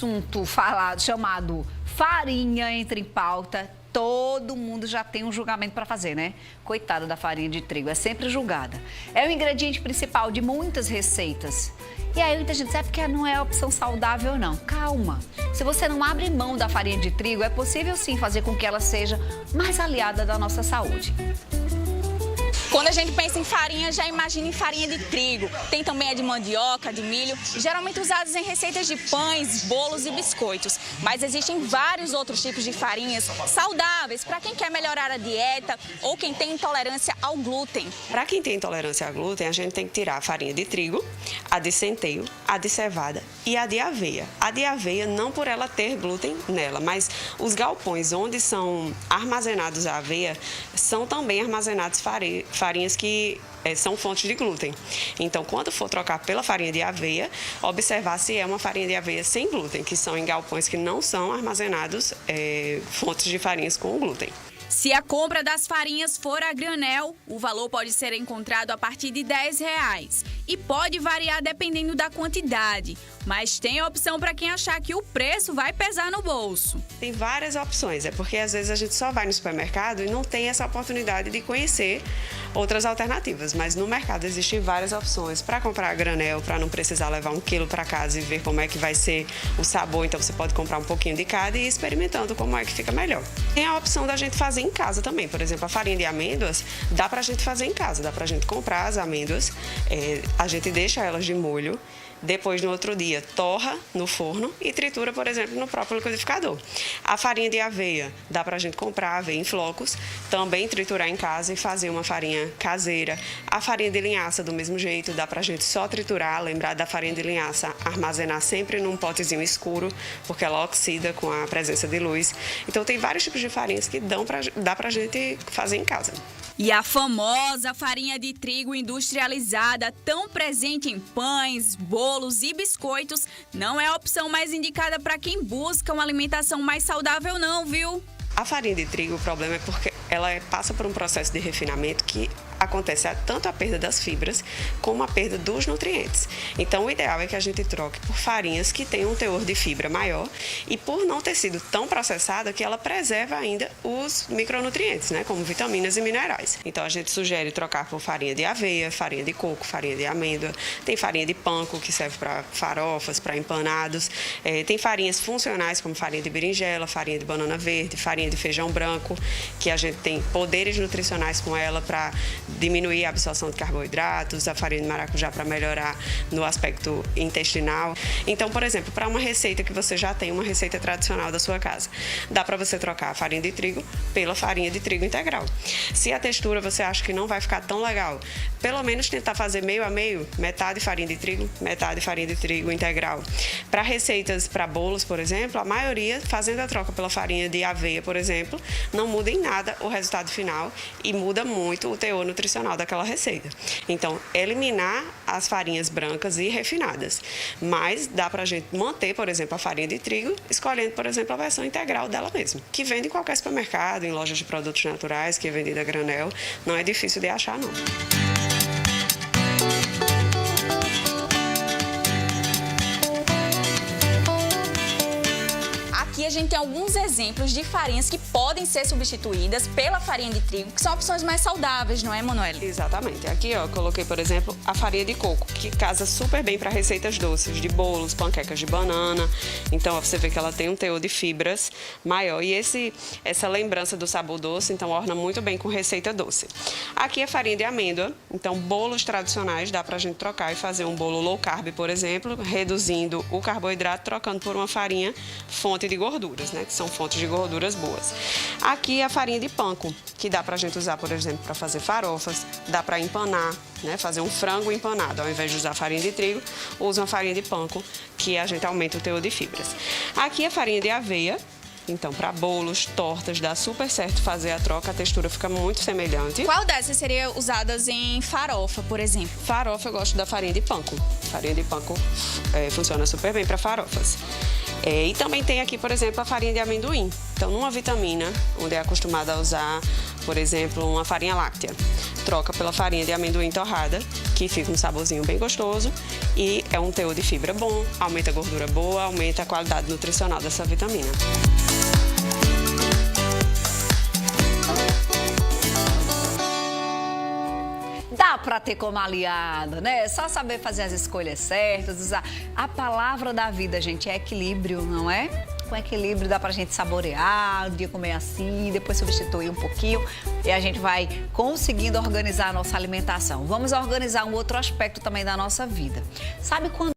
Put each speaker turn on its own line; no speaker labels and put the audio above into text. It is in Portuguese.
assunto chamado farinha entra em pauta, todo mundo já tem um julgamento para fazer, né? Coitada da farinha de trigo, é sempre julgada. É o ingrediente principal de muitas receitas. E aí muita gente diz, é porque não é opção saudável, não. Calma, se você não abre mão da farinha de trigo, é possível sim fazer com que ela seja mais aliada da nossa saúde.
Quando a gente pensa em farinha, já imagina em farinha de trigo. Tem também a de mandioca, de milho, geralmente usadas em receitas de pães, bolos e biscoitos. Mas existem vários outros tipos de farinhas saudáveis para quem quer melhorar a dieta ou quem tem intolerância ao glúten.
Para quem tem intolerância ao glúten, a gente tem que tirar a farinha de trigo, a de centeio, a de cevada e a de aveia. A de aveia não por ela ter glúten nela, mas os galpões onde são armazenados a aveia são também armazenados farinhas que são fontes de glúten. Então, quando for trocar pela farinha de aveia, observar se é uma farinha de aveia sem glúten, que são em galpões que não são armazenados fontes de farinhas com glúten.
Se a compra das farinhas for a granel, o valor pode ser encontrado a partir de R$10 e pode variar dependendo da quantidade. Mas tem a opção para quem achar que o preço vai pesar no bolso.
Tem várias opções, porque às vezes a gente só vai no supermercado e não tem essa oportunidade de conhecer outras alternativas. Mas no mercado existem várias opções para comprar a granel, para não precisar levar 1 quilo para casa e ver como é que vai ser o sabor. Então você pode comprar um pouquinho de cada e ir experimentando como é que fica melhor. Tem a opção da gente fazer em casa também. Por exemplo, a farinha de amêndoas dá para a gente fazer em casa, dá para a gente comprar as amêndoas, a gente deixa elas de molho. Depois, no outro dia, torra no forno e tritura, por exemplo, no próprio liquidificador. A farinha de aveia, dá para a gente comprar aveia em flocos, também triturar em casa e fazer uma farinha caseira. A farinha de linhaça, do mesmo jeito, dá para a gente só triturar, lembrar da farinha de linhaça, armazenar sempre num potezinho escuro, porque ela oxida com a presença de luz. Então, tem vários tipos de farinhas que dá para a gente fazer em casa.
E a famosa farinha de trigo industrializada, tão presente em pães, bolos e biscoitos, não é a opção mais indicada para quem busca uma alimentação mais saudável não, viu?
A farinha de trigo, o problema é porque ela passa por um processo de refinamento que acontece tanto a perda das fibras como a perda dos nutrientes. Então, o ideal é que a gente troque por farinhas que tenham um teor de fibra maior e por não ter sido tão processada que ela preserva ainda os micronutrientes, né, como vitaminas e minerais. Então, a gente sugere trocar por farinha de aveia, farinha de coco, farinha de amêndoa, tem farinha de panko que serve para farofas, para empanados, tem farinhas funcionais como farinha de berinjela, farinha de banana verde, farinha de feijão branco, que a gente tem poderes nutricionais com ela para diminuir a absorção de carboidratos, a farinha de maracujá para melhorar no aspecto intestinal. Então, por exemplo, para uma receita que você já tem, uma receita tradicional da sua casa, dá para você trocar a farinha de trigo pela farinha de trigo integral. Se a textura você acha que não vai ficar tão legal, pelo menos tentar fazer meio a meio, metade farinha de trigo, metade farinha de trigo integral. Para receitas para bolos, por exemplo, a maioria, fazendo a troca pela farinha de aveia, por exemplo, não muda em nada o resultado final e muda muito o teor nutricional daquela receita. Então, eliminar as farinhas brancas e refinadas. Mas dá pra gente manter, por exemplo, a farinha de trigo, escolhendo, por exemplo, a versão integral dela mesma, que vende em qualquer supermercado, em lojas de produtos naturais, que é vendida a granel. Não é difícil de achar, não.
Aqui a gente tem alguns exemplos de farinhas que podem ser substituídas pela farinha de trigo, que são opções mais saudáveis, não é, Manoela?
Exatamente. Aqui, ó, coloquei, por exemplo, a farinha de coco, que casa super bem para receitas doces, de bolos, panquecas de banana. Então, ó, você vê que ela tem um teor de fibras maior. E essa lembrança do sabor doce, então, orna muito bem com receita doce. Aqui a farinha de amêndoa. Então, bolos tradicionais, dá pra gente trocar e fazer um bolo low carb, por exemplo, reduzindo o carboidrato, trocando por uma farinha fonte de gorduras, né, que são fontes de gorduras boas. Aqui a farinha de panko, que dá pra gente usar, por exemplo, para fazer farofas, dá para empanar, né, fazer um frango empanado. Ao invés de usar farinha de trigo, usa uma farinha de panko, que a gente aumenta o teor de fibras. Aqui a farinha de aveia. Então, para bolos, tortas, dá super certo fazer a troca, a textura fica muito semelhante.
Qual dessas seria usadas em farofa, por exemplo?
Farofa, eu gosto da farinha de panko. Farinha de panko funciona super bem para farofas. E também tem aqui, por exemplo, a farinha de amendoim. Então, numa vitamina, onde é acostumada a usar, por exemplo, uma farinha láctea, troca pela farinha de amendoim torrada, que que fica um saborzinho bem gostoso e é um teor de fibra bom, aumenta a gordura boa, aumenta a qualidade nutricional dessa vitamina.
Dá para ter como aliado, né? É só saber fazer as escolhas certas, usar. A palavra da vida, gente, é equilíbrio, não é? Com equilíbrio dá pra gente saborear, um dia comer assim, depois substituir um pouquinho e a gente vai conseguindo organizar a nossa alimentação. Vamos organizar um outro aspecto também da nossa vida. Sabe quando